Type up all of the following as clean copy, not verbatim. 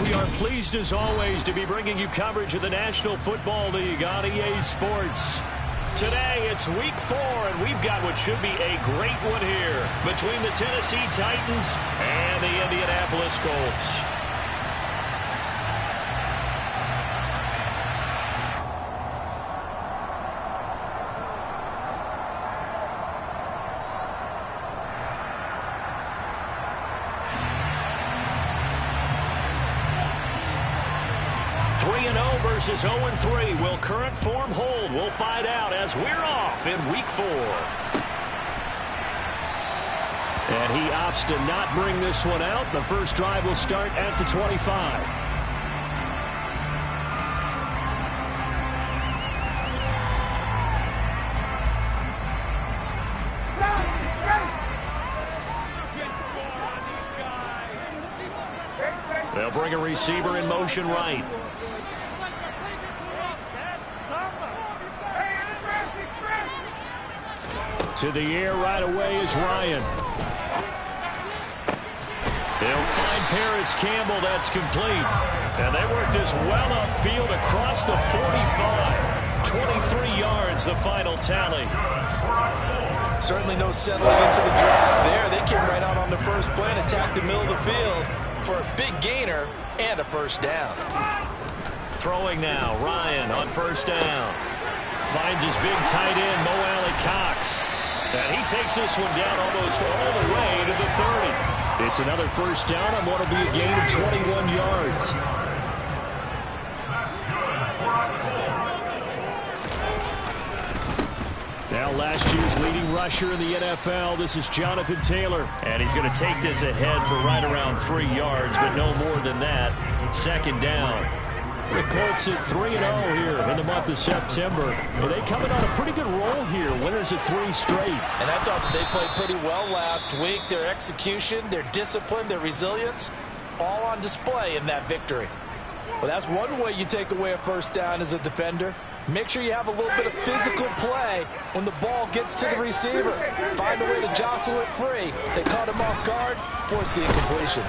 We are pleased as always to be bringing you coverage of the National Football League on EA Sports. Today it's week 4 and we've got what should be a great one here between the Tennessee Titans and the Indianapolis Colts. Versus 0-3. Will current form hold? We'll find out as we're off in week 4. And he opts to not bring this one out. The first drive will start at the 25. They'll bring a receiver in motion right. To the air right away is Ryan. They'll find Paris Campbell. That's complete. And they work this well upfield across the 45. 23 yards, the final tally. Certainly no settling into the drive there. They came right out on the first play and attacked the middle of the field for a big gainer and a first down. Throwing now, Ryan on first down. Finds his big tight end, Mo Alley-Cox. And he takes this one down almost all the way to the 30. It's another first down on what will be a gain of 21 yards. Now last year's leading rusher in the NFL, this is Jonathan Taylor. And he's going to take this ahead for right around 3 yards, but no more than that. Second down. The Colts at 3-0 here in the month of September. And they coming on a pretty good roll here. Winners at 3 straight. And I thought that they played pretty well last week. Their execution, their discipline, their resilience, all on display in that victory. Well, that's one way you take away a first down as a defender. Make sure you have a little bit of physical play when the ball gets to the receiver. Find a way to jostle it free. They caught him off guard, force the incompletion.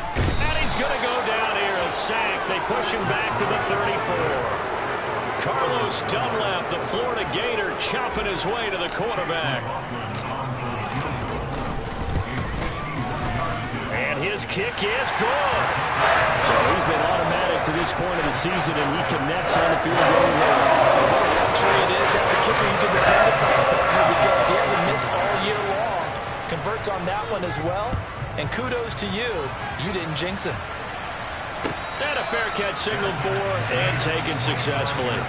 And he's going to go down here, a sack. They push him back to the 34. Carlos Dunlap, the Florida Gator, chopping his way to the quarterback. And his kick is good. So he's been automatic to this point of the season, and he connects on the field goal line. It is that the kicker you can depend upon because he hasn't missed all year long. Converts on that one as well. And kudos to you. You didn't jinx him. And a fair catch signaled for and taken successfully.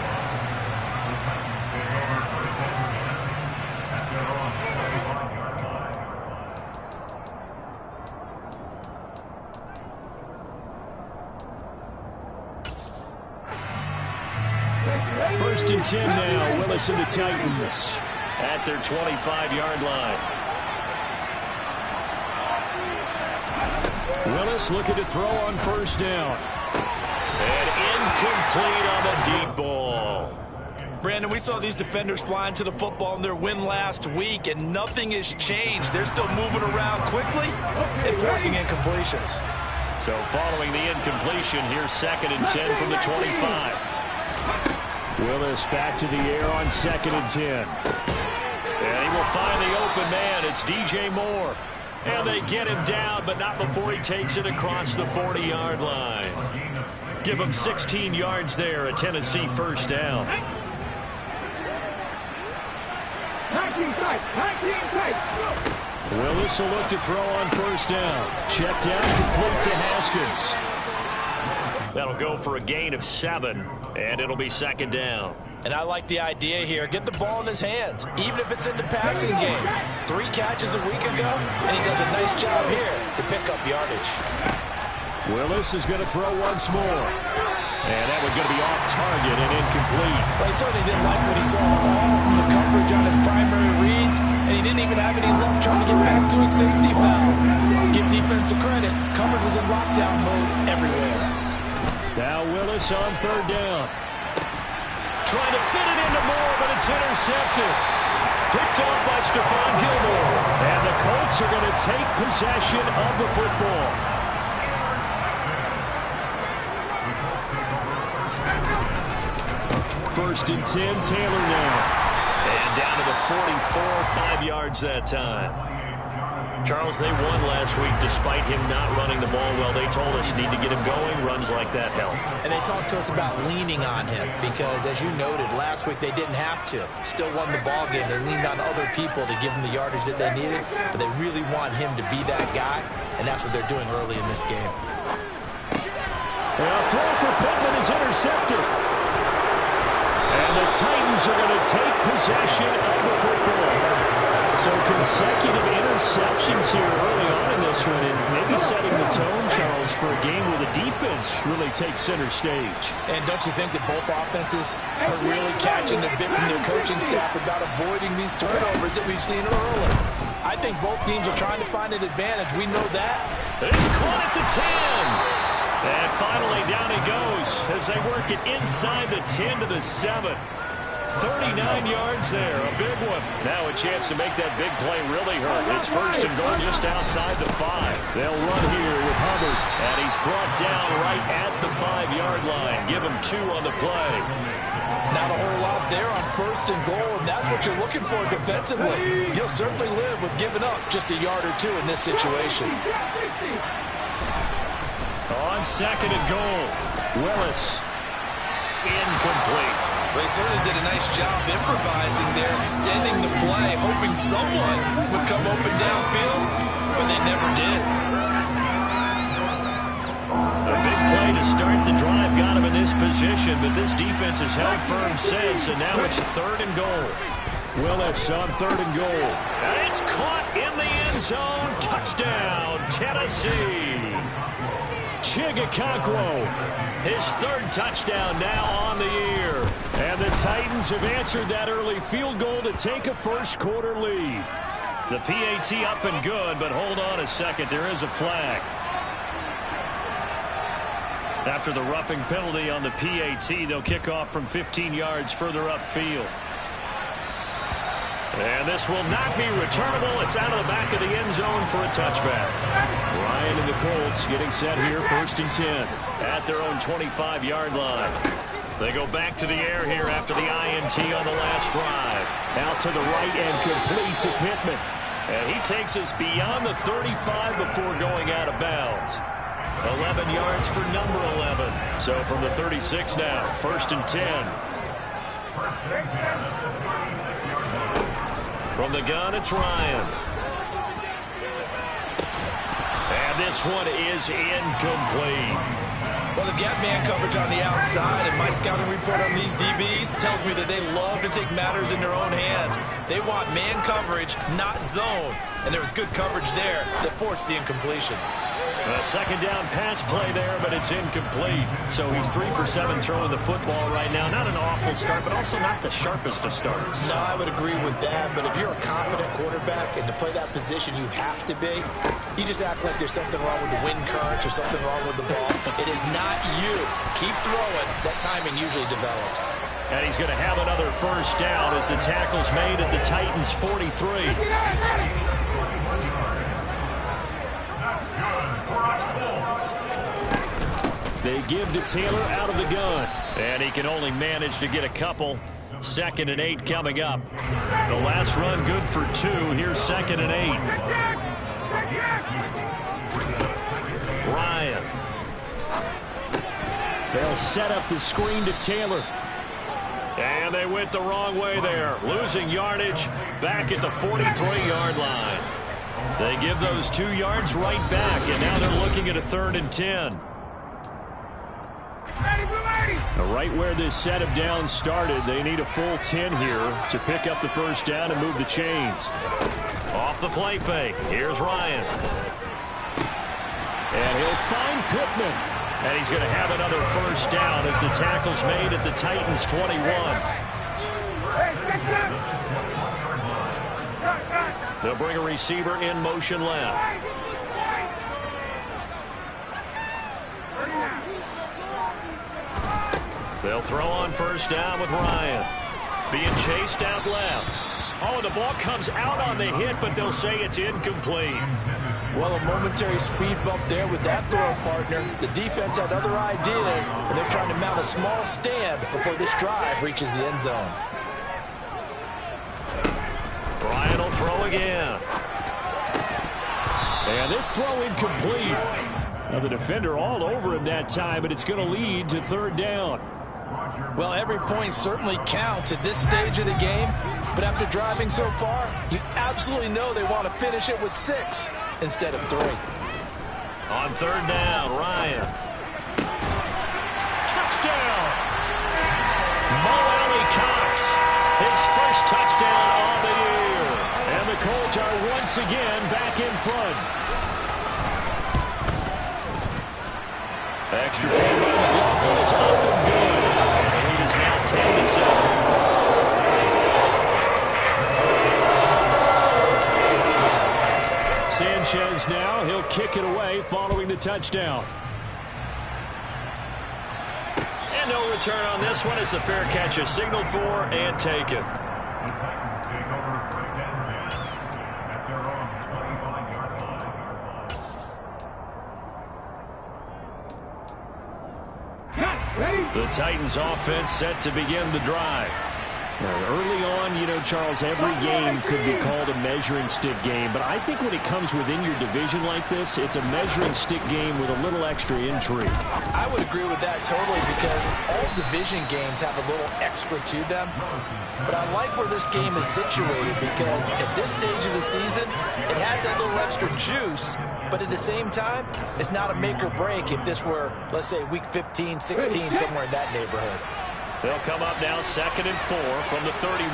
First and 10 now. Willis and the Titans at their 25-yard line. Willis looking to throw on first down. And incomplete on the deep ball. Brandon, we saw these defenders flying to the football in their win last week, and nothing has changed. They're still moving around quickly and forcing incompletions. So following the incompletion, here's second and 10 from the 25. Willis back to the air on second and 10. And he will find the open man. It's DJ Moore. And they get him down, but not before he takes it across the 40-yard line. Give him 16 yards there, a Tennessee first down. Willis will look to throw on first down. Check down, complete to Haskins. That'll go for a gain of 7, and it'll be second down. And I like the idea here. Get the ball in his hands, even if it's in the passing game. 3 catches a week ago, and he does a nice job here to pick up yardage. Willis is going to throw once more. And that one's going to be off target and incomplete. Well, he certainly didn't like what he saw all from the coverage on his primary reads, and he didn't even have any luck trying to get back to a safety valve. Give defense a credit. Coverage was in lockdown mode everywhere. Now Willis on third down. Trying to fit it into Moore, but it's intercepted. Picked off by Stephon Gilmore. And the Colts are going to take possession of the football. First and 10, Taylor now. And down to the 44, 5 yards that time. Charles, they won last week despite him not running the ball well. They told us need to get him going. Runs like that help. And they talked to us about leaning on him because, as you noted, last week they didn't have to. Still won the ball game. They leaned on other people to give them the yardage that they needed, but they really want him to be that guy, and that's what they're doing early in this game. A throw for Pittman is intercepted. And the Titans are going to take possession of the football. So consecutive interceptions here early on in this one, and maybe setting the tone, Charles, for a game where the defense really takes center stage. And don't you think that both offenses are really catching the bit from their coaching staff about avoiding these turnovers that we've seen early? I think both teams are trying to find an advantage. We know that. It's caught at the 10. And finally down he goes as they work it inside the 10 to the 7. 39 yards there, a big one. Now a chance to make that big play really hurt. It's first and goal just outside the 5. They'll run here with Hubbard. And he's brought down right at the 5-yard line. Give him 2 on the play. Not a whole lot there on first and goal, and that's what you're looking for defensively. You'll certainly live with giving up just a yard or 2 in this situation. On second and goal, Willis. Incomplete. They certainly did a nice job improvising there, extending the play, hoping someone would come open downfield, but they never did. A big play to start the drive got him in this position, but this defense has held firm since, and now it's third and goal. Willis on third and goal. And it's caught in the end zone. Touchdown, Tennessee. Chigakonkwo, his third touchdown now on the year. And the Titans have answered that early field goal to take a first-quarter lead. The PAT up and good, but hold on a second. There is a flag. After the roughing penalty on the PAT, they'll kick off from 15 yards further upfield. And this will not be returnable. It's out of the back of the end zone for a touchback. Ryan and the Colts getting set here, first and 10. At their own 25-yard line. They go back to the air here after the INT on the last drive. Out to the right and complete to Pittman. And he takes us beyond the 35 before going out of bounds. 11 yards for number 11. So from the 36 now, first and 10. From the gun, it's Ryan. And this one is incomplete. Well, the gap man coverage on the outside, and my scouting report on these DBs tells me that they love to take matters in their own hands. They want man coverage, not zone. And there was good coverage there that forced the incompletion. A second down pass play there, but it's incomplete. So he's 3 for 7 throwing the football right now. Not an awful start, but also not the sharpest of starts. No, I would agree with that. But if you're a confident quarterback and to play that position you have to be, you just act like there's something wrong with the wind currents or something wrong with the ball. It is not you. Keep throwing. That timing usually develops. And he's going to have another first down as the tackle's made at the Titans' 43. They give to Taylor out of the gun. And he can only manage to get a couple. 2nd and 8 coming up. The last run good for 2. Here's 2nd and 8. Ryan. They'll set up the screen to Taylor. And they went the wrong way there. Losing yardage back at the 43-yard line. They give those 2 yards right back, and now they're looking at a 3rd and 10. Right where this set of downs started, they need a full 10 here to pick up the first down and move the chains. Off the play fake. Here's Ryan. And he'll find Pittman. And he's going to have another first down as the tackle's made at the Titans' 21. They'll bring a receiver in motion left. They'll throw on first down with Ryan. Being chased out left. Oh, the ball comes out on the hit, but they'll say it's incomplete. Well, a momentary speed bump there with that throw, partner. The defense had other ideas, and they're trying to mount a small stand before this drive reaches the end zone. Bryant will throw again. And this throw incomplete. Now the defender all over him that time, and it's going to lead to third down. Well, every point certainly counts at this stage of the game, but after driving so far, you absolutely know they want to finish it with 6 instead of 3. On third down, Ryan. Touchdown! Mo Alley-Cox, his first touchdown of the year. And the Colts are once again back in front. Extra point by McLaughlin is up and good. The lead is now 10-7. Sanchez now, he'll kick it away following the touchdown. And no return on this one as the fair catch is signaled for and taken. The Titans offense set to begin the drive. Early on, you know, Charles, every game could be called a measuring stick game, but I think when it comes within your division like this, it's a measuring stick game with a little extra intrigue. I would agree with that totally, because all division games have a little extra to them. But I like where this game is situated, because at this stage of the season, it has that little extra juice, but at the same time, it's not a make or break if this were, let's say, week 15, 16, somewhere in that neighborhood. They'll come up now 2nd and 4 from the 31.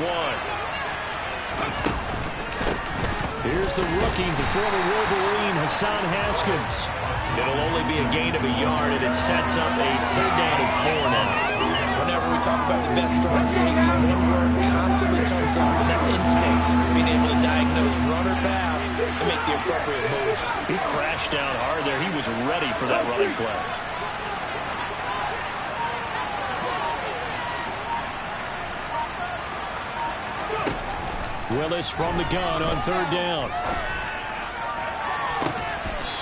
Here's the rookie, the former Wolverine, Hassan Haskins. It'll only be a gain of a yard, and it sets up a 3rd down and 4 now. Whenever we talk about the best strong safeties, one word constantly comes up, and that's instinct. Being able to diagnose run or pass and make the appropriate moves. He crashed down hard there. He was ready for that running play. Willis from the gun on 3rd down.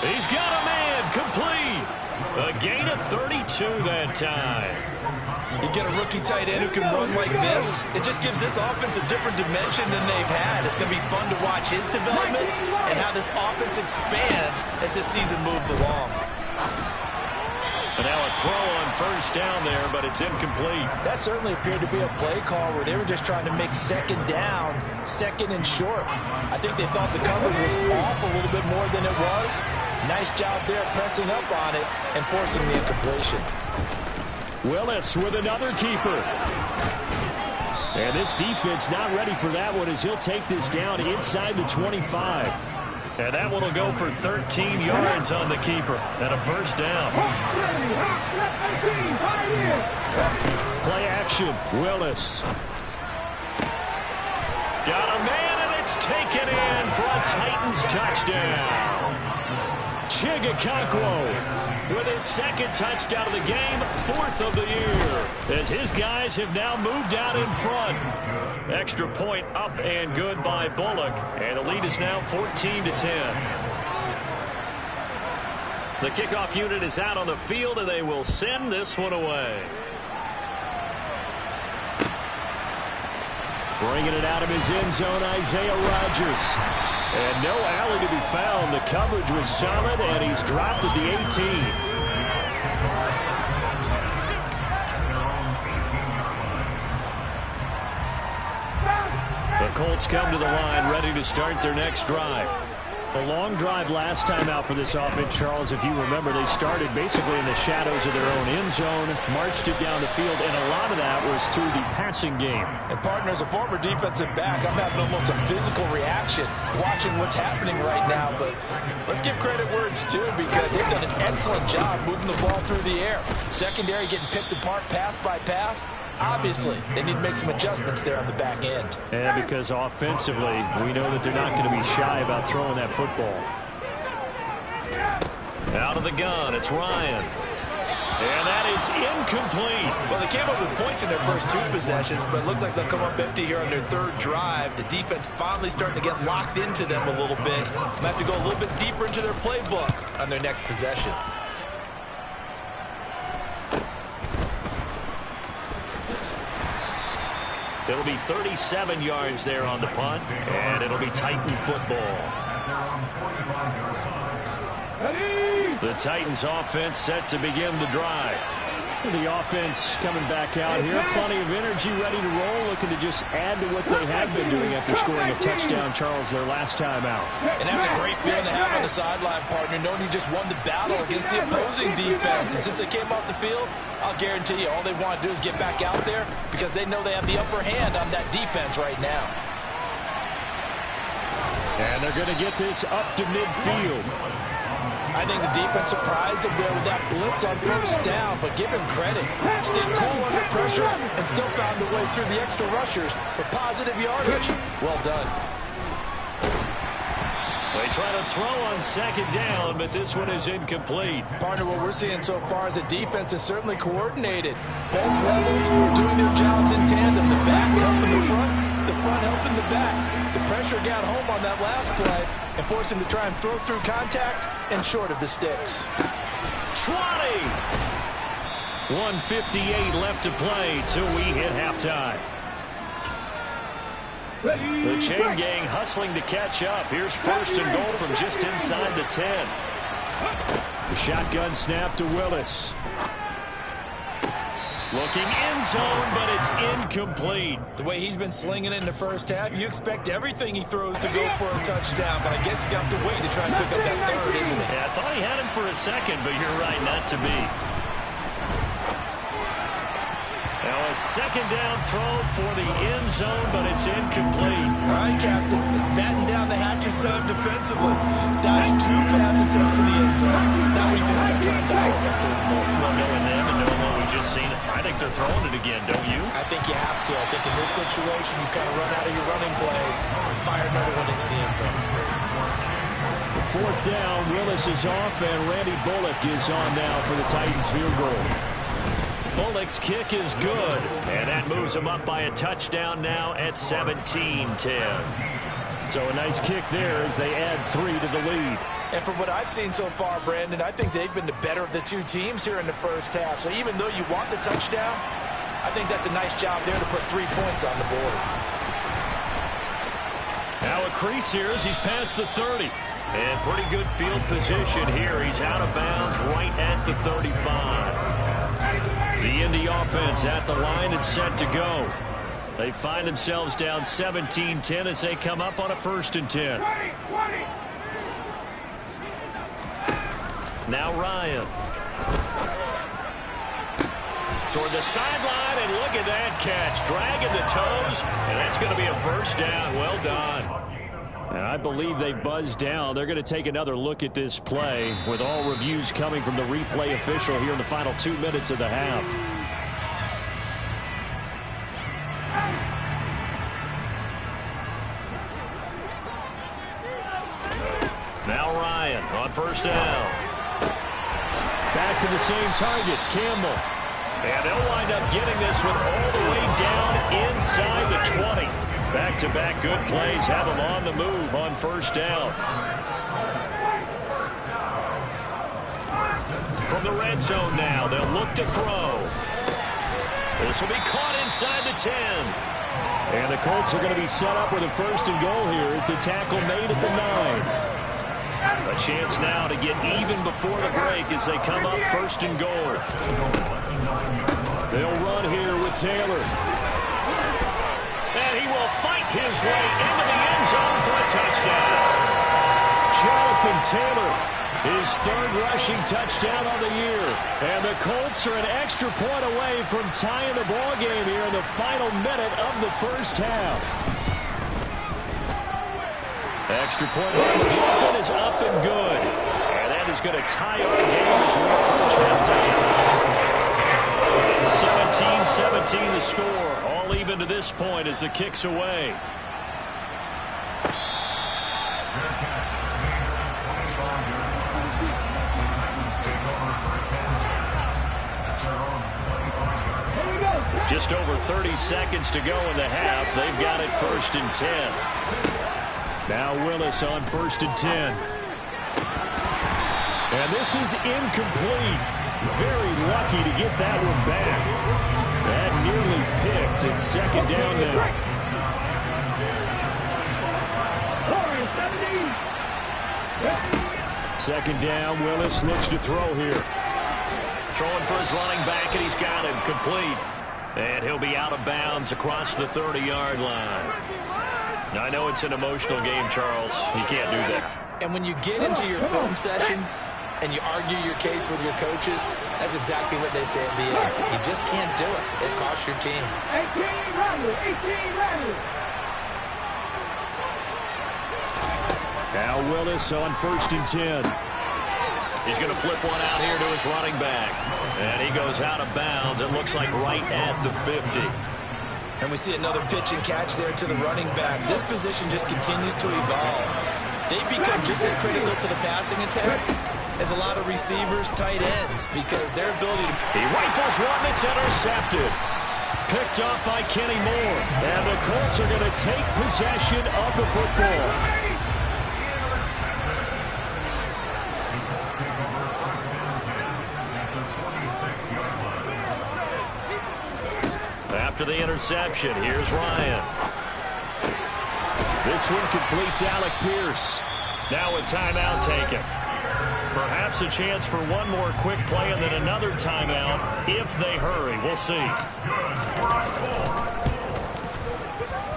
He's got a man, complete. A gain of 32 that time. You get a rookie tight end who can run like this, it just gives this offense a different dimension than they've had. It's going to be fun to watch his development and how this offense expands as this season moves along. And now a throw on 1st down there, but it's incomplete. That certainly appeared to be a play call where they were just trying to make 2nd down, 2nd and short. I think they thought the coverage was off a little bit more than it was. Nice job there pressing up on it and forcing the incompletion. Willis with another keeper. And this defense not ready for that one as he'll take this down inside the 25. And that one will go for 13 yards on the keeper and a 1st down. Play action, Willis. Got a man, and it's taken in for a Titans touchdown. Chigakakwo with his 2nd touchdown of the game, 4th of the year, as his guys have now moved out in front. Extra point up and good by Bullock, and the lead is now 14-10. The kickoff unit is out on the field, and they will send this one away. Bringing it out of his end zone, Isaiah Rodgers. And no alley to be found. The coverage was solid, and he's dropped at the 18. The Colts come to the line, ready to start their next drive. A long drive last time out for this offense, Charles. If you remember, they started basically in the shadows of their own end zone, marched it down the field, and a lot of that was through the passing game. And, partner, as a former defensive back, I'm having almost a physical reaction watching what's happening right now. But let's give credit where it's due, because they've done an excellent job moving the ball through the air. Secondary getting picked apart pass by pass. Obviously, they need to make some adjustments there on the back end. And because offensively, we know that they're not going to be shy about throwing that football. Out of the gun, it's Ryan. And that is incomplete. Well, they came up with points in their first 2 possessions, but it looks like they'll come up empty here on their 3rd drive. The defense finally starting to get locked into them a little bit. Might have to go a little bit deeper into their playbook on their next possession. It'll be 37 yards there on the punt, and it'll be Titan football. The Titans offense set to begin the drive. The offense coming back out here. Plenty of energy, ready to roll, looking to just add to what they have been doing after scoring a touchdown, Charles, their last time out. And that's a great feeling to have on the sideline, partner, knowing you just won the battle against the opposing defense. And since they came off the field, I'll guarantee you all they want to do is get back out there because they know they have the upper hand on that defense right now. And they're going to get this up to midfield. I think the defense surprised him there with that blitz on first down, but give him credit. Stayed cool under pressure and still found a way through the extra rushers for positive yardage. Well done. They try to throw on 2nd down, but this one is incomplete. Partner, what we're seeing so far is the defense is certainly coordinated. Both levels doing their jobs in tandem. The back helping the front helping the back. The pressure got home on that last play and forced him to try and throw through contact and short of the sticks. 20! 1:58 left to play till we hit halftime. The chain gang hustling to catch up. Here's 1st and goal from just inside the 10. The shotgun snap to Willis. Looking end zone, but it's incomplete. The way he's been slinging it in the first half, you expect everything he throws to go for a touchdown, but I guess he's got to wait to try and pick up that 3rd, isn't it? Yeah, I thought he had him for a second, but you're right, not to be. Now a 2nd down throw for the end zone, but it's incomplete. All right, Captain, it's batten down the hatches time defensively. Dodge 2 pass attempts to the end zone. Now what do you think they're trying to dial up that 3rd and goal? Well, knowing them and knowing what we've just seen, I think they're throwing it again, don't you? I think you have to. I think in this situation, you kind of run out of your running plays, fire another one into the end zone. The 4th down, Willis is off, and Randy Bullock is on now for the Titans field goal. Bullock's kick is good, and that moves him up by a touchdown now at 17-10. So a nice kick there as they add 3 to the lead. And from what I've seen so far, Brandon, I think they've been the better of the 2 teams here in the first half. So even though you want the touchdown, I think that's a nice job there to put 3 points on the board. Now a crease here as he's past the 30. And pretty good field position here. He's out of bounds right at the 35. The Indy offense at the line and set to go. They find themselves down 17-10 as they come up on a 1st and 10. Now Ryan. Toward the sideline, and look at that catch. Dragging the toes, and that's going to be a 1st down. Well done. And I believe they buzzed down. They're going to take another look at this play with all reviews coming from the replay official here in the final 2 minutes of the half. Now Ryan on 1st down. Back to the same target, Campbell. And they'll wind up getting this one all the way down inside the 20. Back-to-back good plays have them on the move on 1st down. From the red zone now, they'll look to throw. This will be caught inside the 10. And the Colts are going to be set up with a 1st and goal here as the tackle made at the 9. A chance now to get even before the break as they come up 1st and goal. They'll run here with Taylor. And he will fight his way into the end zone for a touchdown. Jonathan Taylor, his 3rd rushing touchdown on the year. And the Colts are an extra point away from tying the ball game here in the final minute of the 1st half. Extra point by McLaughlin is up and good. And that is going to tie our game as we approach halftime. 17-17 the score. All even to this point as the kick's away. just over 30 seconds to go in the half. They've got it 1st and 10. Now Willis on 1st and 10. And this is incomplete. Very lucky to get that one back. That nearly picked. It's 2nd down now. Second down, Willis looks to throw here. Throwing for his running back, and he's got him complete. And he'll be out of bounds across the 30-yard line. Now, I know it's an emotional game, Charles. You can't do that. And when you get into your film sessions and you argue your case with your coaches, that's exactly what they say at the end. You just can't do it. It costs your team. 18 run. Now Willis on 1st and 10. He's going to flip one out here to his running back. And he goes out of bounds. It looks like right at the 50. And we see another pitch and catch there to the running back. This position just continues to evolve. They become just as critical to the passing attack as a lot of receivers, tight ends, because their ability to... He rifles one that's intercepted. Picked off by Kenny Moore. And the Colts are going to take possession of the football. After the interception, here's Ryan. This one completes Alec Pierce. Now a timeout taken. Perhaps a chance for one more quick play and then another timeout if they hurry. We'll see.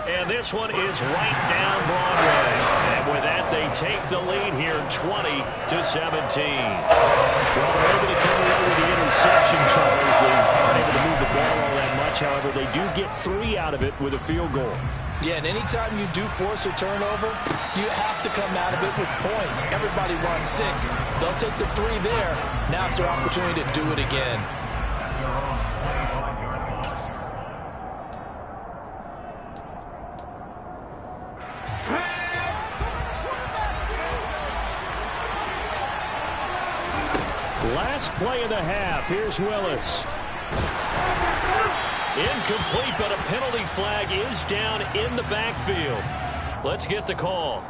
And this one is right down Broadway. And with that, they take the lead here 20-17. Well, they're able to come away with the interception, Charles. They aren't able to move the ball all that much. However, they do get 3 out of it with a field goal. Yeah, and anytime you do force a turnover, you have to come out of it with points. Everybody wants 6. They'll take the 3 there. Now it's their opportunity to do it again. Last play of the half. Here's Willis. Incomplete, but a penalty flag is down in the backfield. Let's get the call.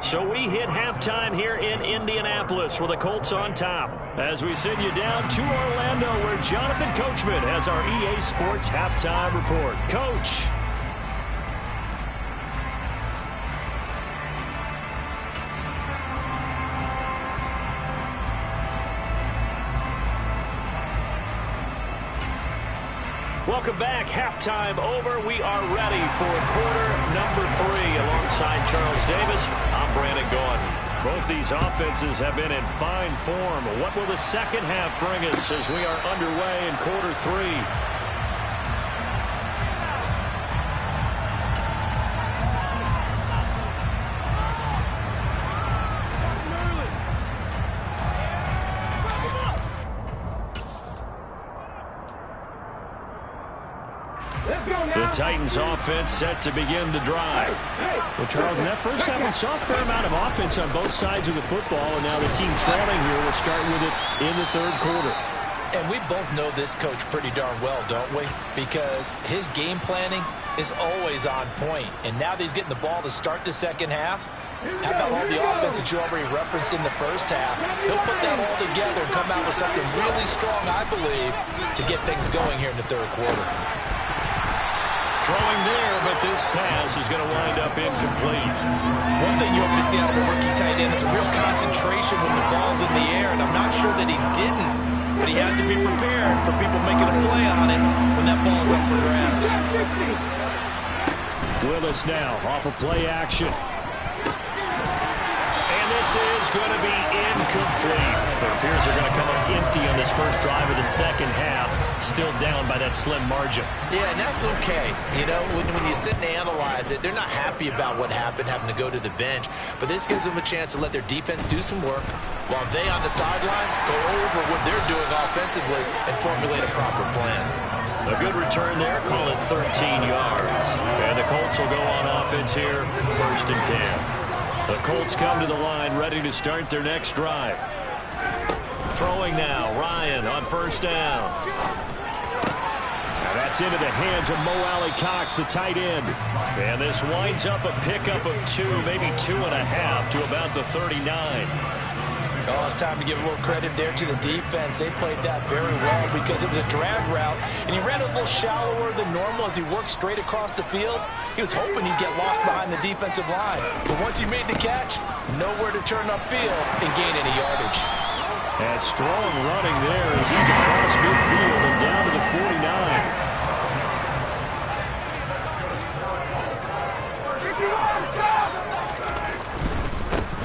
So we hit halftime here in Indianapolis with the Colts on top. As we send you down to Orlando, where Jonathan Coachman has our EA Sports halftime report. Coach. Welcome back. Halftime over. We are ready for quarter number 3. Alongside Charles Davis, I'm Brandon Gordon. Both these offenses have been in fine form. What will the second half bring us as we are underway in quarter 3? The Titans offense set to begin the drive. Well, Charles, in that first half, we saw a fair amount of offense on both sides of the football, and now the team trailing here will start with it in the 3rd quarter. And we both know this coach pretty darn well, don't we? Because his game planning is always on point. And now that he's getting the ball to start the second half, how about all the offense that you already referenced in the first half? He'll put that all together and come out with something really strong, I believe, to get things going here in the 3rd quarter. Throwing there, but this pass is going to wind up incomplete. One thing you hope to see out of a rookie tight end is a real concentration when the ball's in the air, and I'm not sure that he didn't, but he has to be prepared for people making a play on it when that ball's up for grabs. Willis now off of play action. And this is going to be incomplete. It appears they're going to come up empty on this first drive of the second half. Still down by that slim margin. Yeah, and that's okay. You know, when you sit and analyze it, they're not happy about what happened, having to go to the bench. But this gives them a chance to let their defense do some work while they on the sidelines go over what they're doing offensively and formulate a proper plan. A good return there, call it 13 yards. And the Colts will go on offense here, 1st and 10. The Colts come to the line ready to start their next drive. Throwing now, Ryan on 1st down. Now That's into the hands of Mo Alley Cox, the tight end. And this winds up a pickup of 2, maybe 2.5 to about the 39. Oh, it's time to give a little credit there to the defense. They played that very well because it was a drag route, and he ran a little shallower than normal as he worked straight across the field. He was hoping he'd get lost behind the defensive line. But once he made the catch, nowhere to turn upfield and gain any yardage. And strong running there as he's across midfield and down to the 49.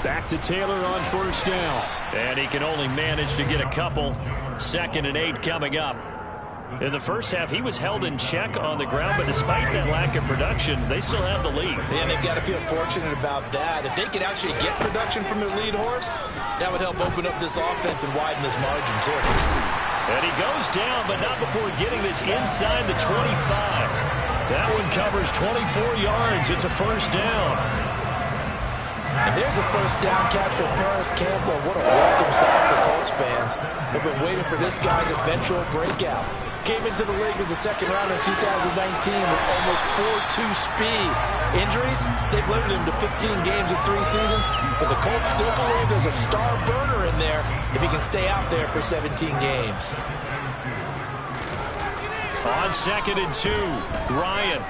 Back to Taylor on first down. And he can only manage to get a couple. 2nd and 8 coming up. In the first half, he was held in check on the ground, but despite that lack of production, they still have the lead. And they've got to feel fortunate about that. If they could actually get production from their lead horse, that would help open up this offense and widen this margin, too. And he goes down, but not before getting this inside the 25. That one covers 24 yards. It's a first down. And there's a first down catch for Paris Campbell. What a welcome sight for Colts fans. They've been waiting for this guy's eventual breakout. Came into the league as a second rounder in 2019 with almost 4.2 speed. Injuries, they've limited him to 15 games in 3 seasons, but the Colts still believe there's a star burner in there if he can stay out there for 17 games. On 2nd and 2, Ryan.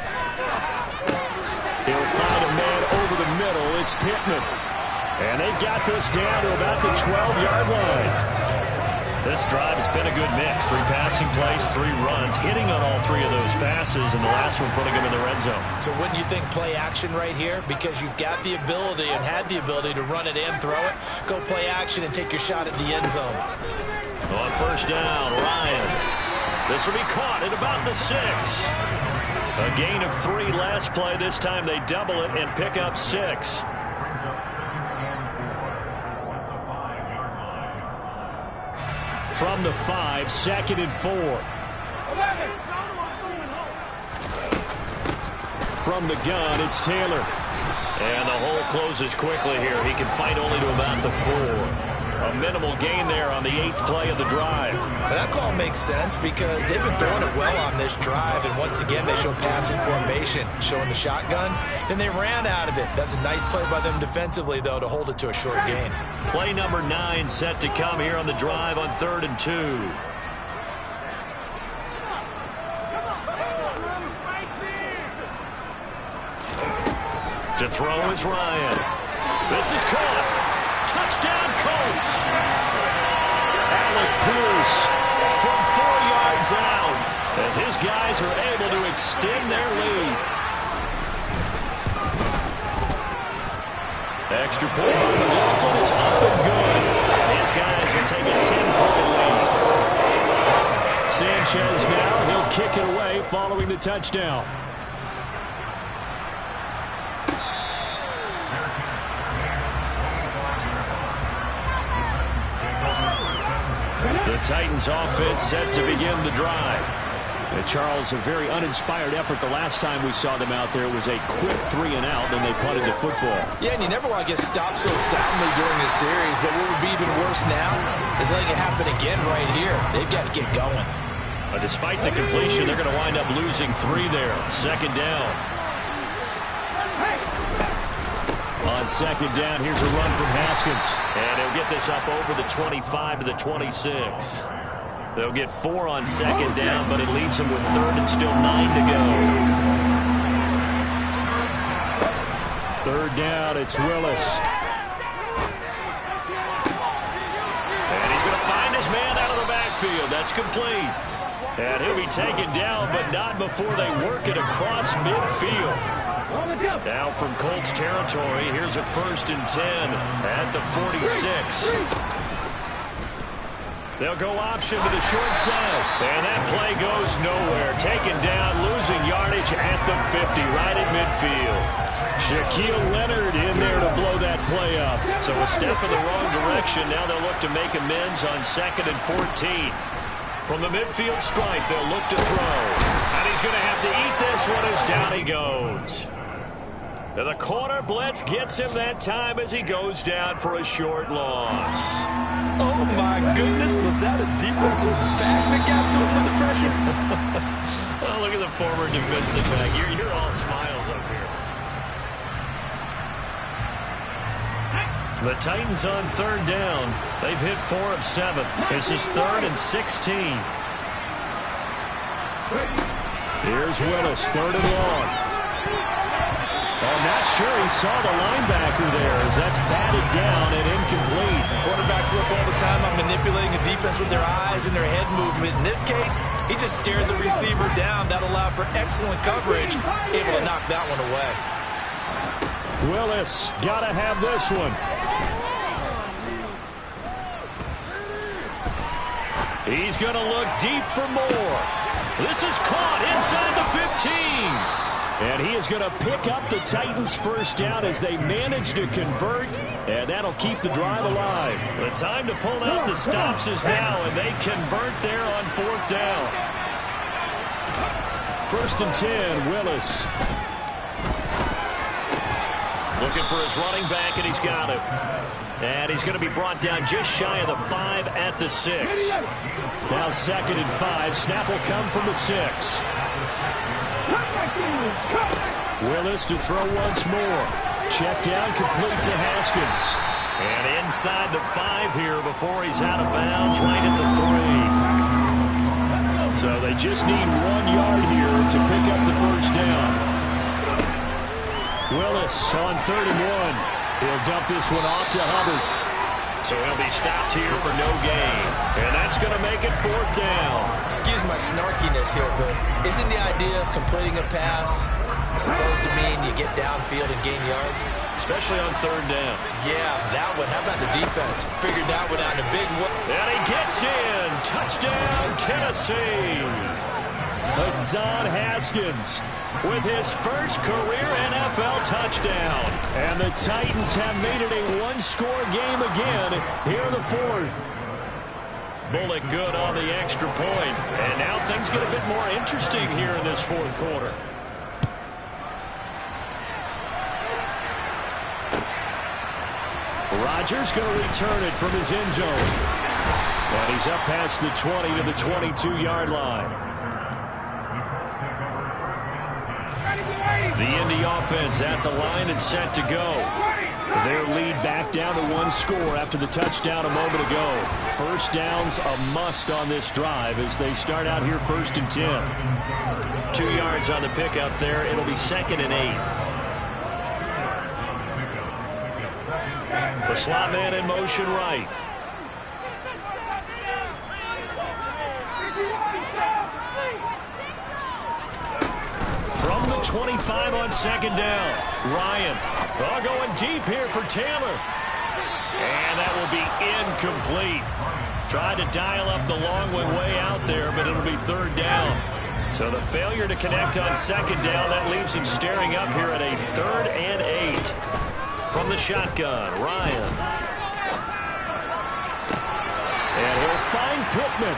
He'll find a man over the middle. It's Pittman. And they've got this down to about the 12-yard line. This drive, it's been a good mix. 3 passing plays, 3 runs, hitting on all 3 of those passes, and the last one putting him in the red zone. So wouldn't you think play action right here? Because you've got the ability and had the ability to run it and throw it. Go play action and take your shot at the end zone. On first down, Ryan. This will be caught at about the 6. A gain of 3 last play. This time they double it and pick up 6. From the 5, 2nd and 4. From the gun, it's Taylor. And the hole closes quickly here. He can fight only to about the 4. A minimal gain there on the 8th play of the drive. That call makes sense because they've been throwing it well on this drive, and once again they show passing formation, showing the shotgun. Then they ran out of it. That's a nice play by them defensively, though, to hold it to a short gain. Play number 9 set to come here on the drive on 3rd and 2. To throw is Ryan. This is caught. Touchdown, Colts. Alec Pierce from 4 yards out as his guys are able to extend their lead. Extra point by McLaughlin is up and good. His guys will take a 10-point lead. Sanchez now, he'll kick it away following the touchdown. The Titans offense set to begin the drive. And Charles, a very uninspired effort the last time we saw them out there. It was a quick 3 and out, then they punted the football. Yeah, and you never want to get stopped so soundly during this series, but what would be even worse now is letting it happen again right here. They've got to get going. Despite the completion, they're going to wind up losing 3 there. 2nd down. On 2nd down, here's a run from Haskins. And he'll get this up over the 25 to the 26. They'll get 4 on 2nd down, but it leaves them with 3rd and still 9 to go. 3rd down, it's Willis. And he's going to find his man out of the backfield. That's complete. And he'll be taken down, but not before they work it across midfield. Now from Colts territory, here's a 1st and 10 at the 46. They'll go option to the short side. And that play goes nowhere. Taken down, losing yardage at the 50, right at midfield. Shaquille Leonard in there to blow that play up. So a step in the wrong direction. Now they'll look to make amends on 2nd and 14. From the midfield stripe, they'll look to throw. And he's going to have to eat this one as down he goes. Now the corner blitz gets him that time as he goes down for a short loss. Oh, my goodness. Was that a defensive back that got to him with the pressure? Well, look the former defensive back. You're all smiles up here. The Titans on third down. They've hit 4 of 7. This is 3rd and 16. Here's Willis, 3rd and long. I'm not sure he saw the linebacker there as that's batted down and incomplete. Quarterbacks work all the time on manipulating a defense with their eyes and their head movement. In this case, he just stared the receiver down. That allowed for excellent coverage, able to knock that one away. Willis, gotta have this one. He's going to look deep for more. This is caught inside the 15. And he is going to pick up the Titans' first down as they manage to convert, and that'll keep the drive alive. The time to pull out the stops is now, and they convert there on 4th down. 1st and 10, Willis. Looking for his running back, and he's got it. And he's going to be brought down just shy of the 5 at the 6. Now 2nd and 5. Snap will come from the 6. Willis to throw once more. Check down, complete to Haskins. And inside the 5 here before he's out of bounds, right at the 3. So they just need 1 yard here to pick up the first down. Willis on 3rd and 1. He'll dump this one off to Hubbard. So he'll be stopped here for no gain. And that's going to make it 4th down. Excuse my snarkiness here, but isn't the idea of completing a pass supposed to mean you get downfield and gain yards? Especially on 3rd down. Yeah, that one. How about the defense? Figured that one out in a big one. And he gets in. Touchdown, Tennessee. Hassan Haskins with his first career NFL touchdown. And the Titans have made it a one-score game again here in the 4th. Bullock good on the extra point. And now things get a bit more interesting here in this 4th quarter. Rodgers going to return it from his end zone. And he's up past the 20 to the 22-yard line. The Indy offense at the line and set to go. Their lead back down to 1 score after the touchdown a moment ago. First down's a must on this drive as they start out here 1st and 10. 2 yards on the pickup there. It'll be 2nd and 8. The slot man in motion right. From the 25 on 2nd down. Ryan. Going deep here for Taylor. And that will be incomplete. Tried to dial up the long way out there, but it'll be 3rd down. So the failure to connect on 2nd down, that leaves him staring up here at a 3rd and 8. From the shotgun, Ryan. And he'll find Pittman.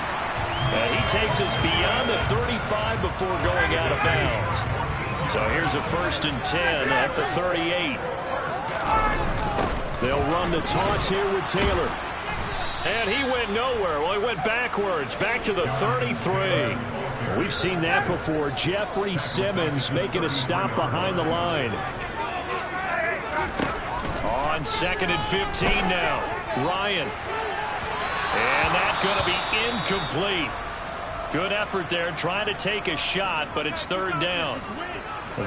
And he takes us beyond the 35 before going out of bounds. So here's a 1st and 10 at the 38. They'll run the toss here with Taylor. And he went nowhere. Well, he went backwards, back to the 33. We've seen that before. Jeffrey Simmons making a stop behind the line. On 2nd and 15 now. Ryan. And that's going to be incomplete. Good effort there trying to take a shot, but it's 3rd down.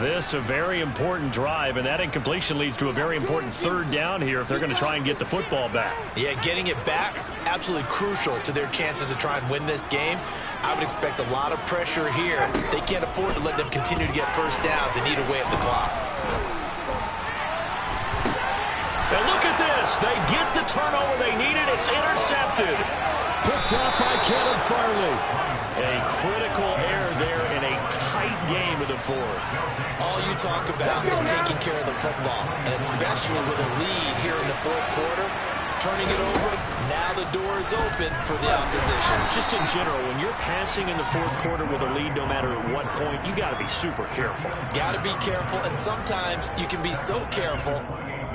This a very important drive, and that incompletion leads to a very important 3rd down here if they're going to try and get the football back. Yeah, getting it back, absolutely crucial to their chances to try and win this game. I would expect a lot of pressure here. They can't afford to let them continue to get first downs and eat away at the clock. And look at this. They get the turnover they needed. It's intercepted. Picked up by Kevin Farley. A critical error there in a tight game of the 4th. All you talk about is taking care of the football, and especially with a lead here in the 4th quarter, turning it over, now the door is open for the opposition. Just in general, when you're passing in the 4th quarter with a lead, no matter at what point, you got to be super careful. Got to be careful, and sometimes you can be so careful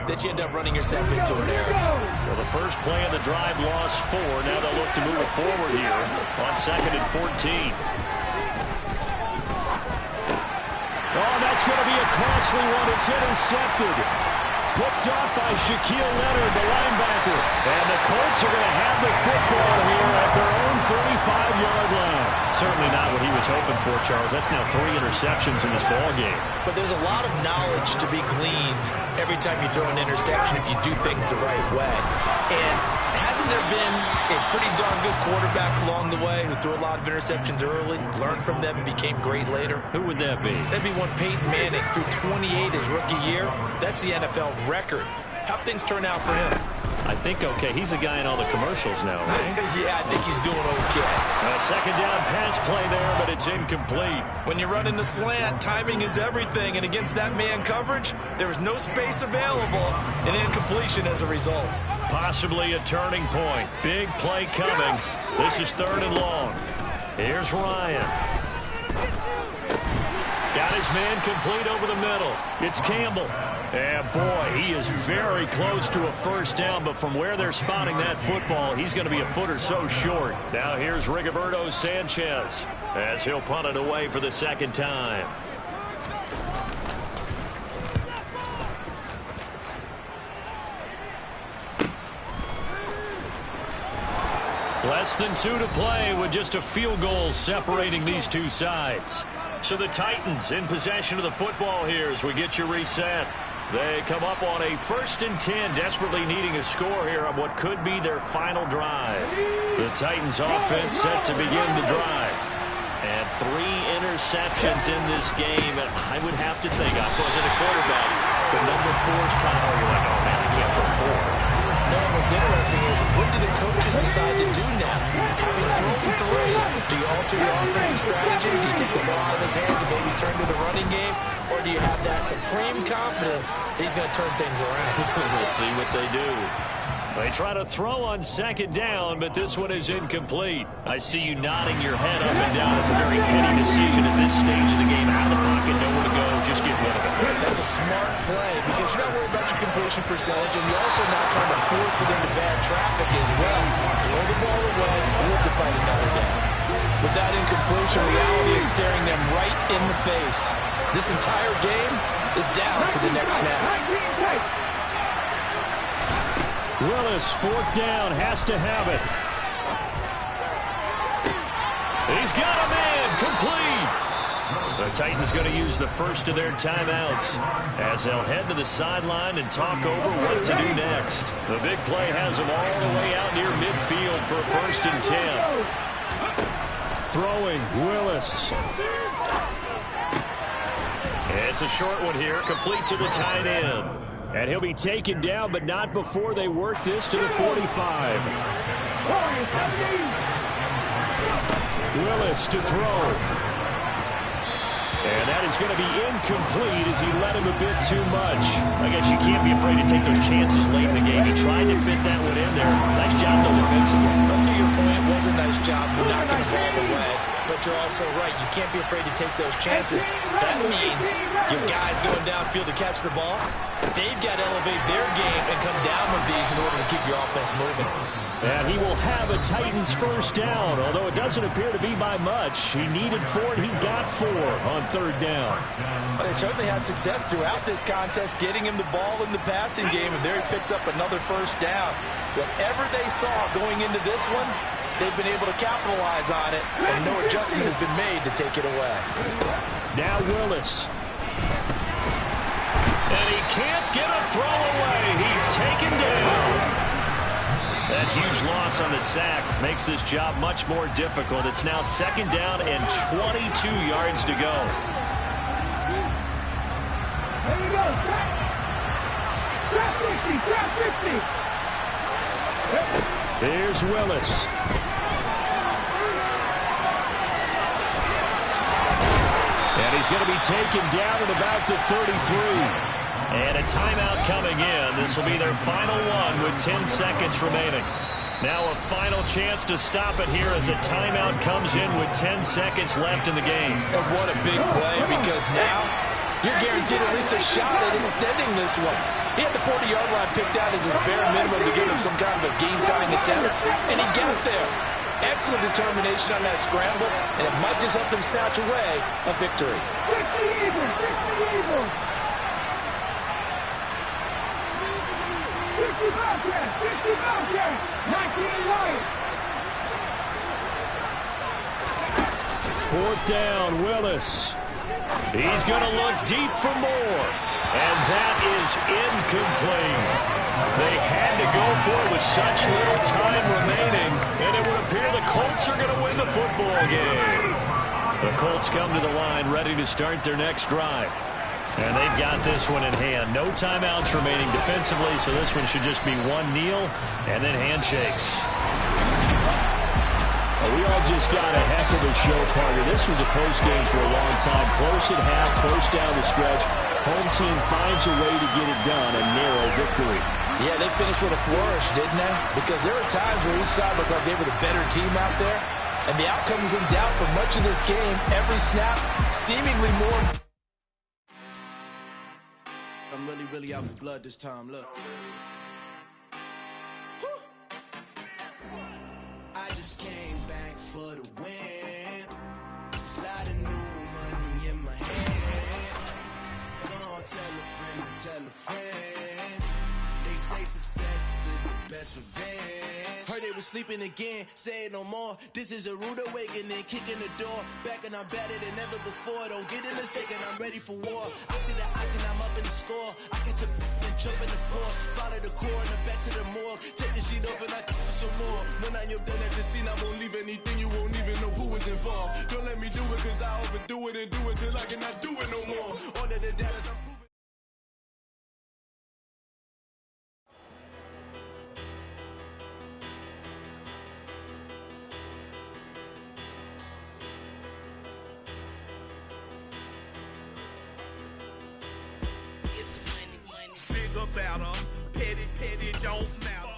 that you end up running yourself into an error. Well, the first play of the drive lost 4. Now they'll look to move it forward here on 2nd and 14. Oh, that's going to be a costly one. It's intercepted. Picked off by Shaquille Leonard, the linebacker. And the Colts are going to have the football here at their own 35-yard line. Certainly not what he was hoping for, Charles. That's now 3 interceptions in this ball game. But there's a lot of knowledge to be gleaned every time you throw an interception if you do things the right way. And hasn't there been a pretty darn good quarterback along the way who threw a lot of interceptions early, learned from them, and became great later? Who would that be? That'd be one Peyton Manning threw 28 his rookie year. That's the NFL record. How'd things turn out for him? I think okay. He's a guy in all the commercials now, right? Yeah, I think he's doing okay. A second down pass play there, but it's incomplete. When you're running the slant, timing is everything, and against that man coverage, there was no space available, and incompletion as a result. Possibly a turning point. Big play coming. This is 3rd and long. Here's Ryan. Got his man complete over the middle. It's Campbell. And boy, he is very close to a first down, but from where they're spotting that football, he's going to be a foot or so short. Now here's Rigoberto Sanchez as he'll punt it away for the second time. Less than 2 to play with just a field goal separating these two sides. So the Titans in possession of the football here as we get you reset. They come up on a 1st and 10, desperately needing a score here on what could be their final drive. The Titans offense set to begin the drive. And 3 interceptions in this game. And I would have to think, I wasn't a quarterback, but number 4 is kind of, you're like, oh man, I can't throw 4. No, what's interesting is, what do the coaches decide to do now? Having thrown 3, do you alter your offensive strategy? Do you take the ball out of his hands and maybe turn to the running game? Or do you have that supreme confidence that he's going to turn things around? We'll see what they do. They try to throw on 2nd down, but this one is incomplete. I see you nodding your head up and down. It's a very heady decision at this stage of the game. Out of the pocket, nowhere to go, just get rid of it. That's a smart play because you're not worried about your completion percentage, and you're also not trying to force it into bad traffic as well. Throw the ball away, live to fight another down. With that incompletion, reality is staring them right in the face. This entire game is down to the next snap. Willis, 4th down, has to have it. He's got a man, complete. The Titans going to use the first of their timeouts as they'll head to the sideline and talk over what to do next. The big play has them all the way out near midfield for a 1st and 10. Throwing, Willis. It's a short one here, complete to the tight end. And he'll be taken down, but not before they work this to the 45. Willis to throw. And that is going to be incomplete as he let him a bit too much. I guess you can't be afraid to take those chances late in the game. He tried to fit that one in there. Nice job, though, defensively. But to your point, it was a nice job knocking the ball away. But you're also right. You can't be afraid to take those chances. That means your guys going downfield to catch the ball, they've got to elevate their game and come down with these in order to keep your offense moving. And he will have a Titans first down, although it doesn't appear to be by much. He needed 4, and he got 4 on 3rd down. Well, they certainly had success throughout this contest, getting him the ball in the passing game, and there he picks up another first down. Whatever they saw going into this one, they've been able to capitalize on it, and no adjustment has been made to take it away. Now Willis. And he can't get a throw away. He's taken down. That huge loss on the sack makes this job much more difficult. It's now 2nd down and 22 yards to go. There you go. Trap 50. Trap 50. Here's Willis. And he's going to be taken down at about the 33. And a timeout coming in. This will be their final one with 10 seconds remaining. Now a final chance to stop it here as a timeout comes in with 10 seconds left in the game. And what a big play, because now you're guaranteed at least a shot at extending this one. He had the 40-yard line picked out as his bare minimum to give him some kind of a game-tying attempt, and he got there. Excellent determination on that scramble, and it might just help them snatch away a victory. 60 Eagles, 60 Eagles. 60 Bobcats, 60 Bobcats, 19 Lions. Fourth down, Willis. He's going to look deep for more. And that is incomplete. They had to go for it with such little time remaining, and it would appear the Colts are going to win the football game. The Colts come to the line ready to start their next drive. And they've got this one in hand. No timeouts remaining defensively, so this one should just be one kneel and then handshakes. We all just got a heck of a show, partner. This was a close game for a long time. Close at half, close down the stretch. Home team finds a way to get it done, a narrow victory. Yeah, they finished with a flourish, didn't they? Because there were times where each side looked like they were the better team out there. And the outcome was in doubt for much of this game. Every snap seemingly more. I'm really out for blood this time, look. I just came back for the win. Lot of new money in my hand. Gonna tell a friend. They say success is the best revenge. Heard they was sleeping again, say it no more. This is a rude awakening, kicking the door. Back and I'm better than ever before. Don't get it mistaken, I'm ready for war. I see the ice and I'm up in the score. I catch a and jump in the port. Follow the core and I'm back to the morgue. Take the sheet off and I some more. When I am done at the scene, I won't leave anything. You won't even know who is involved. Don't let me do it, cause I overdo it and do it till I cannot do it no more. All of the data's I'm proving. About them, petty, don't matter.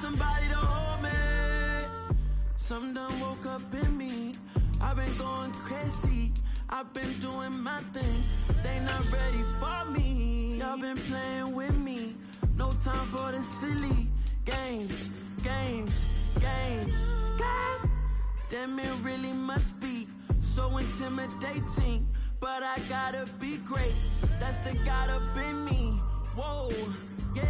Somebody to hold me. Some done woke up in me. I've been going crazy. I've been doing my thing. They not ready for me. Y'all been playing with me. No time for the silly games. Damn, it really must be so intimidating. But I gotta be great. That's the God up in me. Whoa, yeah.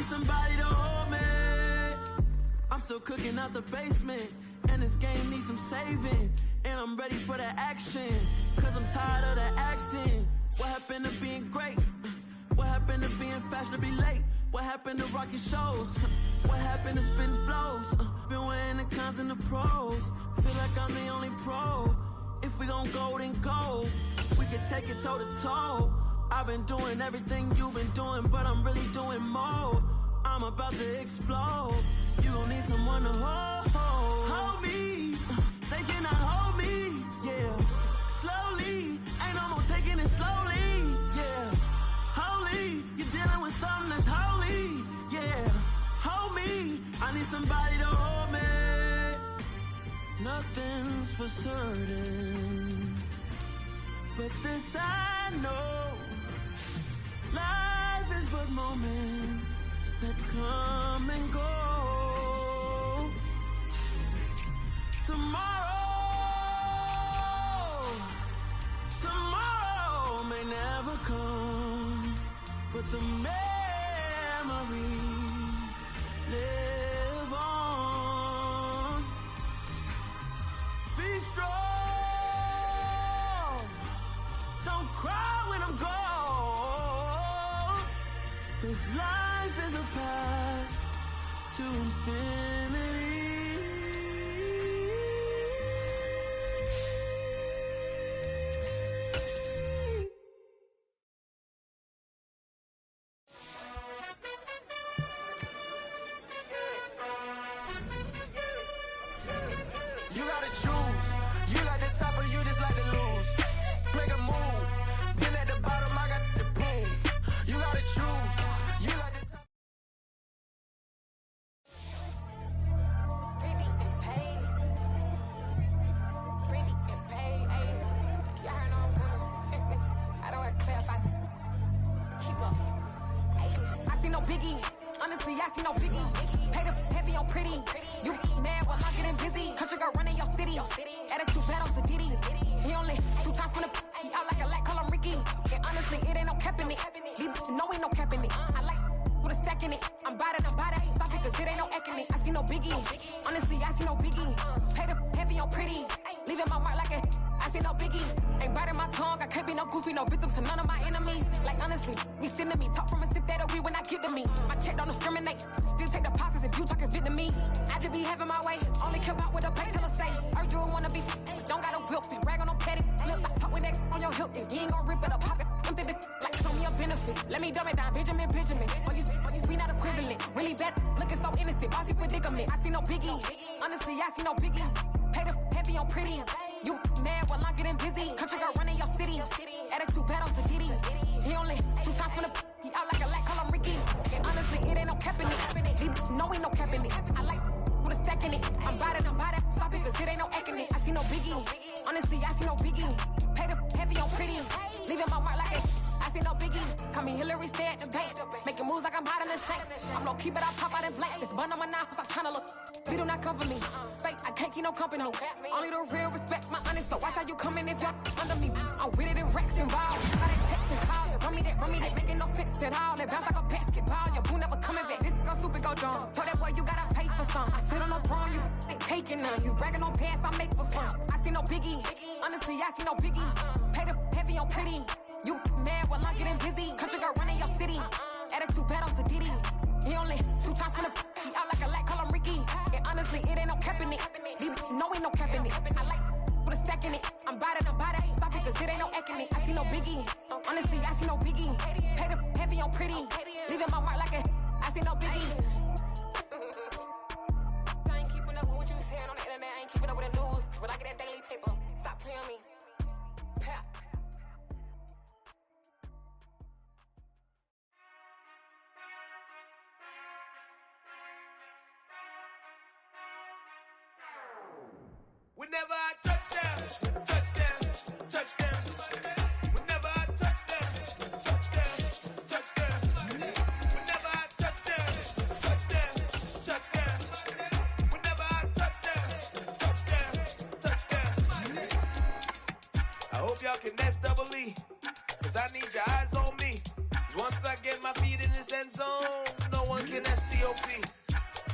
Somebody to hold me. I'm still cooking out the basement, and this game needs some saving. And I'm ready for the action, cause I'm tired of the acting. What happened to being great? What happened to being fashionably late? What happened to rocking shows? What happened to spitting flows? Been wearing the cons and the pros. Feel like I'm the only pro. If we gon' go, then go. We can take it toe to toe. I've been doing everything you've been doing, but I'm really doing more. I'm about to explode. You gon' need someone to hold me. They cannot hold me, yeah. Slowly, ain't no more taking it slowly, yeah. Holy, you're dealing with something that's holy, yeah. Hold me, I need somebody to hold me. Nothing's for certain, but this I know. Life is but moments that come and go. Tomorrow may never come. but the memories live on. Be strong, don't cry when I'm gone, 'cause life is a path to infinity. You gotta choose. You like the top or you just like to lose. Make a move. Been at the bottom, I got the proof. You gotta choose. You like the top. Pretty and paid. Pretty and paid. Ayy. Y'all heard I'm coming. I don't want to clarify. Keep up. Ayy. I see no biggie. Honestly, I see no biggie. Paid up heavy on pretty. You mad while I'm getting busy. Country girl running your city. Attitude bad on Sadiddy. He only 2 times from the he out like a light, call him Ricky. And honestly, it ain't no cap in it. These know ain't no cap in it. I like with a stack in it. I'm bad. Stop it, 'cause it ain't no eck in it. I see no biggie. Honestly, I see no biggie. Paid up heavy on pretty. Leaving my mark like a I see no biggie. Ain't biting my tongue. I can't be no goofy, no victim to none of my enemies. Like honestly, be sending me talk from a stick that'll be when I get to me. My check don't discriminate. Still take deposits if you talking Vietnamese. I just be having my way. Only care about what the pay teller say. Heard you wanna be, don't got a whip and brag on no petty. Lips like talk with that on your hip. If you ain't gon' rip it up, pop it. Empty the like show me a benefit. Let me dumb it down, Benjamin. All these we not equivalent. Really bad, looking so innocent. Bossy predicament. I see no biggie. Honestly, I see no biggie. Paid up heavy on pretty. You mad while I'm getting busy. Country girl running your city. Attitude bad on Sadiddy. He only 2 times from the he out like a light, call him Ricky. And honestly, it ain't no cap in it. No, ain't no cap in it. I like with a stack in it. I'm bad. Stop it, 'cause it ain't no eck in it. I see no biggie. Honestly, I see no biggie. Paid up heavy on pretty. Leaving my mark like it. I see no biggie. Call me Hillary, stay at the bank. Making moves like I'm hiding in the shank. I'm low key, but I pop out in blank. This bun on my knife, stop trying to look. They do not cover me. Fake, I can't keep no company. Only the real respect my honest. So watch how you coming if you're under me. I'm with it in Rex involved. I done text and call you. Run me that. Making no sense at all. That bounce like a basketball. Your boo never coming back. This go stupid, go dumb. Told that boy you gotta pay for some. I sit on no throne, you ain't taking none. You bragging on past, I make for fun. I see no biggie. Honestly, I see no biggie. Paid up heavy on pretty. You mad while I'm getting busy. Country girl running your city. Attitude bad on Sadiddy. He only 2 times from the he out like a light, call him Ricky. And honestly, it ain't no cap in it. No, ain't no cap in it. I like with a stack in it. I'm bad. Stop it, 'cause it ain't no eck in it. I see no biggie. Honestly, I see no biggie. Paid up heavy on pretty. Leaving my mark like a I see no biggie. I ain't keeping up with what you saying on the internet. I ain't keeping up with the news. But I get that daily paper. Stop playing me. Pap. Whenever I touchdown. Whenever I touchdown. Whenever I touchdown. Whenever I touchdown. I hope y'all can nest double E, 'cause I need your eyes on me. 'Cause once I get my feet in this end zone, no one can STOP.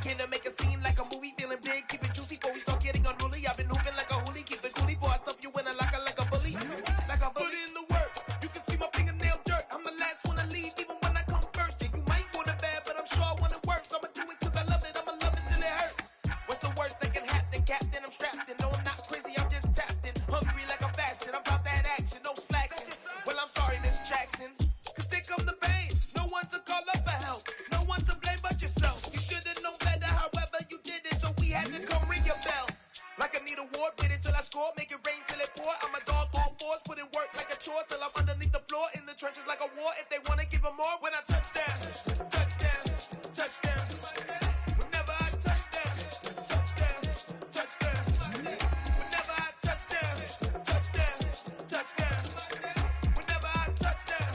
Can I make a scene like a movie, feeling big, keep it juicy before we start getting unruly. I've been hooping like a hoolie, keep it coolie before I stuff you in a locker like a bully. Put in the work, you can see my fingernail dirt. I'm the last one to leave, even when I come first. Yeah, you might want it bad, but I'm sure I want it worse. I'ma do it 'cause I love it, I'ma love it till it hurts. What's the worst that can happen, Captain? I'm strapped in, no I'm not crazy, I'm just tapped in. Hungry like I'm fasting, I'm about that action, no slacking. Well, I'm sorry, Miss Jackson, 'cause here come the pain. No one to call up for help, no one to blame but yourself. You should've known better, however you did it, so we had to come ring your bell. Like I need a ward, wait until I score, make it rain till it pour. I'm a dog on fours, put in work like a chore till I'm underneath the floor, in the trenches like a war. If they wanna give them more, when I touchdown. Whenever I touchdown. Whenever I touchdown. Whenever I touchdown.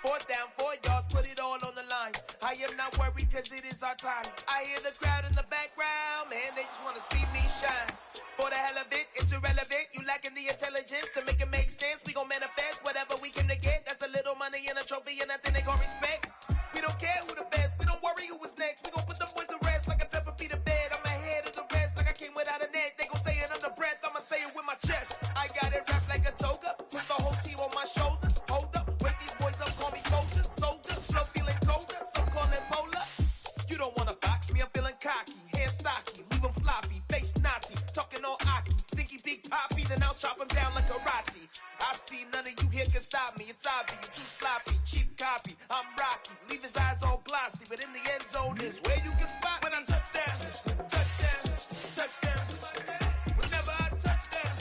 4th down, 4 yards, put it all on the line. I am not worried 'cause it is our time. I hear the crowd in the background, man, they just wanna see me shine. For the hell of it, it's irrelevant. You lacking the intelligence to make it make sense. We gon' manifest whatever we came to get. That's a little money and a trophy and nothing they call respect. We don't care who the best. We don't worry who was next. We gon' put them boys to rest like a temper feet of bed. I'm ahead of the rest like I came without a net. They gon' say it under breath. I'ma say it with my chest. I got it wrapped like a toga. Put the whole team on my shoulders. Hold up. Wake these boys up. Call me soldiers. Soldiers. Flow feeling colder. Some call it polar. You don't wanna box me. I'm feeling cocky. Hair stocky. Leave him floppy. Face naughty. Talking all aki. Think he big poppy. Then I'll chop him down like karate. I see none of you here can stop me. It's obvious. Too sloppy. Cheap copy. I'm rocky. Leave his eyes all glossy. But in the end zone is where you can spot when I touchdown. Touchdown. Touchdown. Whenever I touchdown.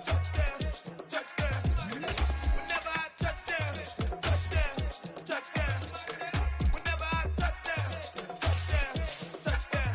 Touchdown. Touchdown. Whenever I touchdown. Touchdown. Touchdown. Whenever I touchdown. Touchdown. Touchdown.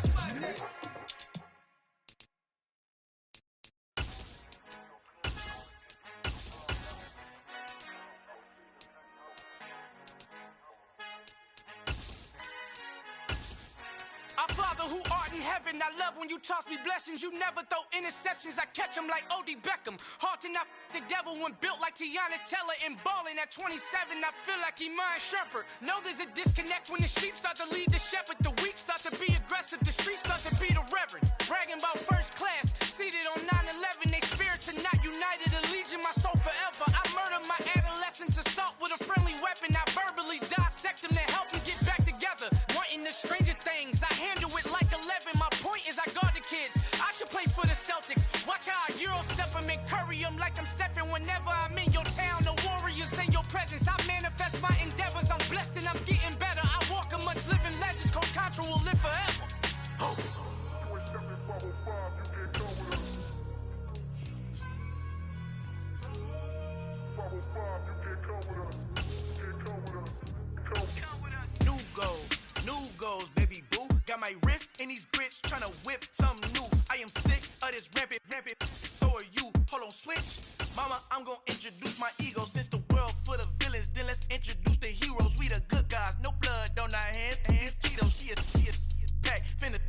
Our Father who art in heaven, I love when you toss me blessings. You never throw interceptions, I catch them like O.D. Beckham. Hard to not the devil when built like Tiana Teller. And balling at 27, I feel like Iman Shumpert. Know there's a disconnect when the sheep start to lead the shepherd. The weak start to be aggressive, the streets start to be the reverend. Bragging about first class, seated on 9/11. They spirits are not united, a legion, my soul forever. I murdered my adolescence, assault with a friendly weapon. I verbally dissect them to help them get back together. Wanting the stranger things, I handle it like 11. My point is I guard the kids. I should play for the Celtics. Watch how I Euro step them and curry them like I'm stepping. Whenever I'm in your town, the Warriors in your presence. I manifest my endeavors. I'm blessed and I'm getting better. I walk amongst living legends. Coach Contra will live forever. New goals, baby boo. Got my wrist in these grits, tryna whip something new. I am sick of this rampant. So are you. Hold on, switch. Mama, I'm gonna introduce my ego. Since the world full of villains, then let's introduce the heroes. We the good guys, no blood on our hands. Hands Tito, she is back. Finna,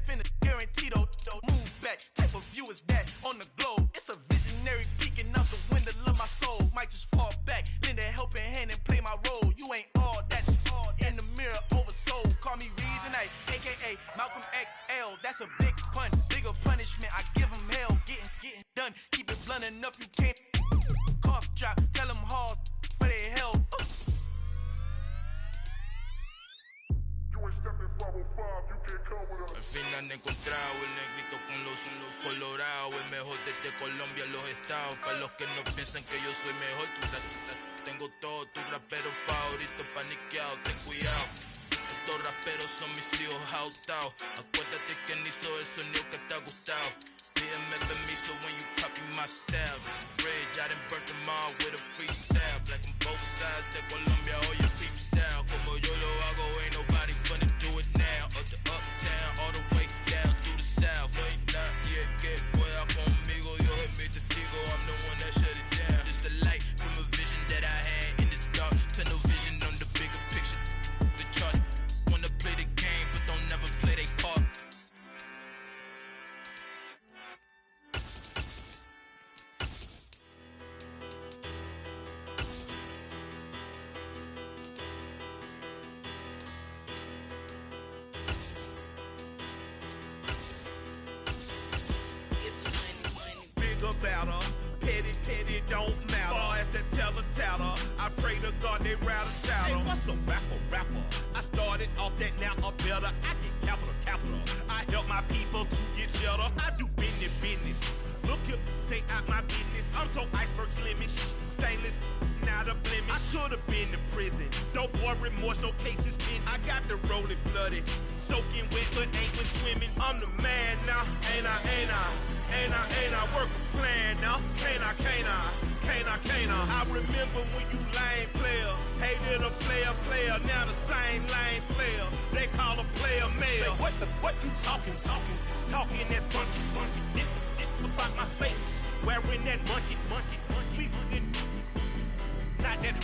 guaranteed. Move back. Type of view is that on the globe? It's a visionary peeking out the window of my soul. Might just fall back, lend a helping hand and play my role. You ain't all that. In the mirror, oversold. Call me Reason, aka Malcolm XL. That's a big pun, bigger punishment. I give him hell, getting done. Keep it blunt enough, you can't. Cough drop, tell them hard for their health. Al fin han encontrado el negrito con los colorados, el mejor desde Colombia, los estados. Para los que no piensan que yo soy mejor, tengo todo, tu rapero favorito paniqueado, ten cuidado. Estos raperos son mis hijos adoptados. Acuérdate que ni hizo el sonido que te ha gustado. Pídeme permiso when you copy my style. This bridge, I done burnt them all with a freestyle. Black on both sides de Colombia, all your peep style. Como yo lo hago, ain't nobody finna do it now. Up to uptown, all the way down through the south. No hay nadie que pueda conmigo, Dios es mi testigo. I'm the one that shut it down. Just the light from a vision that I had in the dark. Tunnel vision on the bigger picture. The charts wanna play the game, but don't never play their part. Battle, petty, don't matter. Far as the teller, I pray to God they rattle tattle. Hey, what's a rapper? I started off that, now I'm better. I get capital. I help my people to get cheddar. I do business. Look here, stay out my business. I'm so iceberg slimmish, stainless, not a blemish. I should've been to prison. No boy remorse, no cases pinned. I got the rolling flooded, soaking wet, but ain't been swimming. I'm the man now, ain't I work a plan now. Can't I? I remember when you lame player, hated a player, now the same lame player. They call a player male. Say, what you talking? Talking that funky. It about my face, wearing that monkey. We not that.